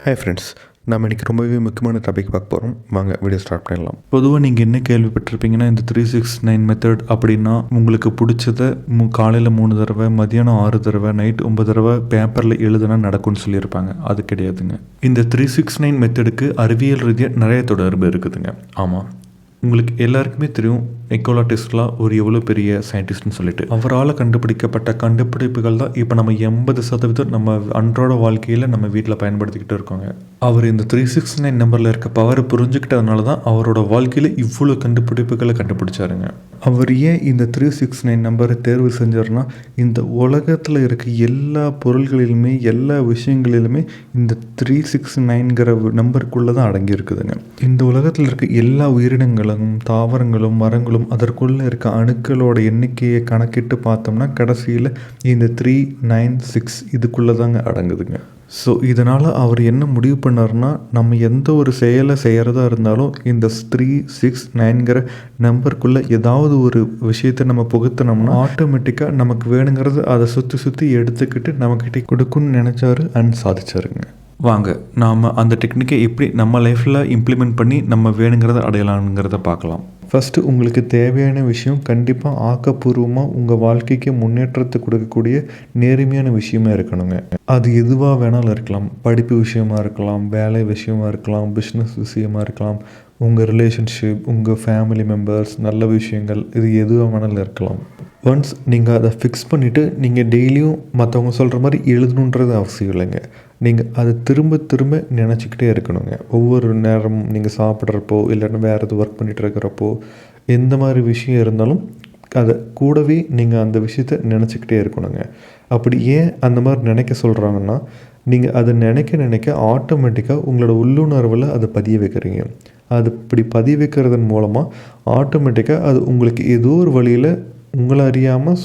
Hi friends, நம்ம இன்றைக்கி ரொம்பவே முக்கியமான டாபிக் பார்க்க போகிறோம். வாங்க வீடியோ ஸ்டார்ட் பண்ணலாம். பொதுவாக நீங்கள் என்ன கேள்விப்பட்டிருப்பீங்கன்னா, இந்த 369 மெத்தட் அப்படின்னா உங்களுக்கு பிடிச்சதை காலையில் 3 தடவை, மதியானம் 6 தடவை, நைட் 9 தடவை பேப்பரில் எழுதுனா நடக்கும்னு சொல்லியிருப்பாங்க. அது கிடையாதுங்க. இந்த 369 மெத்தடுக்கு அறிவியல் ரீதியாக நிறைய தொடர்பு இருக்குதுங்க. ஆமாம், உங்களுக்கு எல்லாருக்குமே தெரியும் நிக்கோலா டெஸ்லா ஒரு எவ்வளோ பெரிய சயின்டிஸ்ட்னு சொல்லிட்டு. அவரால் கண்டுபிடிக்கப்பட்ட கண்டுபிடிப்புகள் தான் இப்போ நம்ம 80% நம்ம அன்றாட வாழ்க்கையில் நம்ம வீட்டில் பயன்படுத்திக்கிட்டு இருக்கோங்க. அவர் இந்த 369 நம்பரில் இருக்க பவரை புரிஞ்சுக்கிட்டதுனால தான் அவரோட வாழ்க்கையில் இவ்வளோ கண்டுபிடிப்புகளை கண்டுபிடிச்சாருங்க. அவர் ஏன் இந்த 369 நம்பரை தேர்வு செஞ்சார்னா, இந்த உலகத்தில் இருக்க எல்லா பொருள்களிலுமே எல்லா விஷயங்களிலுமே இந்த 369ங்கிற நம்பருக்குள்ளே தான் அடங்கியிருக்குதுங்க. இந்த உலகத்தில் இருக்க எல்லா உயிரினங்களும், தாவரங்களும், மரங்களும், அதற்குள்ளே இருக்க அணுக்களோட எண்ணிக்கையை கணக்கிட்டு பார்த்தோம்னா கடைசியில் இந்த 396 இதுக்குள்ளே தாங்க அடங்குதுங்க. ஸோ இதனால் அவர் என்ன முடிவு பண்ணார்னா, நம்ம எந்த ஒரு செயலை செய்கிறதா இருந்தாலும் இந்த 369ங்கிற நம்பருக்குள்ளே ஏதாவது ஒரு விஷயத்தை நம்ம புகுத்தினோம்னா ஆட்டோமேட்டிக்காக நமக்கு வேணுங்கிறது அதை சுற்றி எடுத்துக்கிட்டு நம்மக்கிட்ட கொடுக்குன்னு நினச்சாரு அண்ட் சாதிச்சாருங்க. வாங்க நாம் அந்த டெக்னிக்கை எப்படி நம்ம லைஃப்பில் இம்ப்ளிமெண்ட் பண்ணி நம்ம வேணுங்கிறத அடையலாம்ங்கிறத பார்க்கலாம். ஃபஸ்ட்டு உங்களுக்கு தேவையான விஷயம் கண்டிப்பாக ஆக்கப்பூர்வமாக உங்கள் வாழ்க்கைக்கு முன்னேற்றத்தை கொடுக்கக்கூடிய நேர்மையான விஷயமா இருக்கணுங்க. அது எதுவாக வேணாலும் இருக்கலாம். படிப்பு விஷயமா இருக்கலாம், வேலை விஷயமா இருக்கலாம், பிஸ்னஸ் விஷயமா இருக்கலாம், உங்கள் ரிலேஷன்ஷிப், உங்கள் ஃபேமிலி மெம்பர்ஸ், நல்ல விஷயங்கள், இது எதுவாக வேணாலும் இருக்கலாம். ஒன்ஸ் நீங்கள் அதை ஃபிக்ஸ் பண்ணிவிட்டு நீங்கள் டெய்லியும் மற்றவங்க சொல்கிற மாதிரி எழுதணுன்றது அவசியம் இல்லைங்க. நீங்கள் அதை திரும்ப நினச்சிக்கிட்டே இருக்கணுங்க. ஒவ்வொரு நேரமும் நீங்கள் சாப்பிட்றப்போ இல்லைன்னா வேறு எது ஒர்க் பண்ணிகிட்டு இருக்கிறப்போ எந்த மாதிரி விஷயம் இருந்தாலும் அதை கூடவே நீங்கள் அந்த விஷயத்த நினச்சிக்கிட்டே இருக்கணுங்க. அப்படி ஏன் அந்த மாதிரி நினைக்க சொல்கிறாங்கன்னா, நீங்கள் அதை நினைக்க ஆட்டோமேட்டிக்காக உங்களோட உள்ளுணர்வில் அதை பதிய வைக்கிறீங்க. அது இப்படி பதிய வைக்கிறதன் மூலமாக ஆட்டோமேட்டிக்காக அது உங்களுக்கு ஏதோ ஒரு வழியில் உங்களை அறியாமல்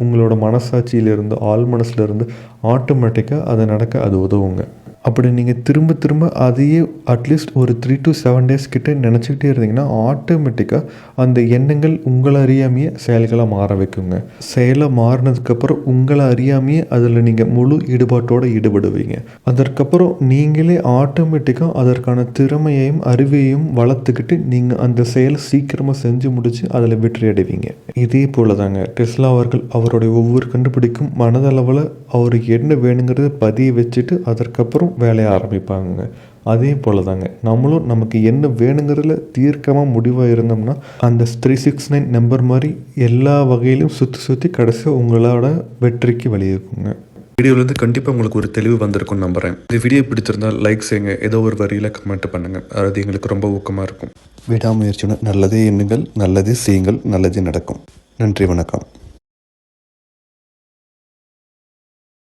உங்களோட மனசாட்சியிலேருந்து, ஆள் மனசுலேருந்து ஆட்டோமேட்டிக்காக அதை நடக்க அது உதவுங்க. அப்படி நீங்கள் திரும்ப அதையே அட்லீஸ்ட் ஒரு 3 to 7 days கிட்ட நினச்சிக்கிட்டே இருந்தீங்கன்னா ஆட்டோமேட்டிக்காக அந்த எண்ணங்கள் உங்களை அறியாமையே செயல்களை மாற வைக்குங்க. செயலை மாறினதுக்கப்புறம் உங்களை அறியாமையே அதில் நீங்கள் முழு ஈடுபாட்டோடு ஈடுபடுவீங்க. அதற்கப்புறம் நீங்களே ஆட்டோமேட்டிக்காக அதற்கான திறமையையும் அறிவையும் வளர்த்துக்கிட்டு நீங்கள் அந்த செயலை சீக்கிரமாக செஞ்சு முடித்து அதில் வெற்றி அடைவீங்க. இதே போல் தாங்க டெஸ்லா அவர்கள் அவருடைய ஒவ்வொரு கண்டுபிடிக்கும் மனதளவில் அவருக்கு என்ன வேணுங்கிறத பதிய வச்சுட்டு அதற்கப்புறம் வேலையை ஆரம்பிப்பாங்க. அதே போல் தாங்க நம்மளும் நமக்கு என்ன வேணுங்கிறதுல தீர்க்கமாக முடிவாக இருந்தோம்னா அந்த 369 நம்பர் மாதிரி எல்லா வகையிலும் சுற்றி கடைசியாக உங்களோட வெற்றிக்கு வழியிருக்குங்க. வீடியோலேருந்து கண்டிப்பாக உங்களுக்கு ஒரு தெளிவு வந்திருக்கும்னு நம்புகிறேன். இந்த வீடியோ பிடிச்சிருந்தால் லைக் செய்யுங்க, ஏதோ ஒரு வரியில் கமெண்ட் பண்ணுங்கள். அது எங்களுக்கு ரொம்ப ஊக்கமாக இருக்கும். விடாமுயற்சியுடன் நல்லதே எண்ணுங்கள், நல்லதே செய்யுங்கள், நல்லதே நடக்கும். நன்றி, வணக்கம்.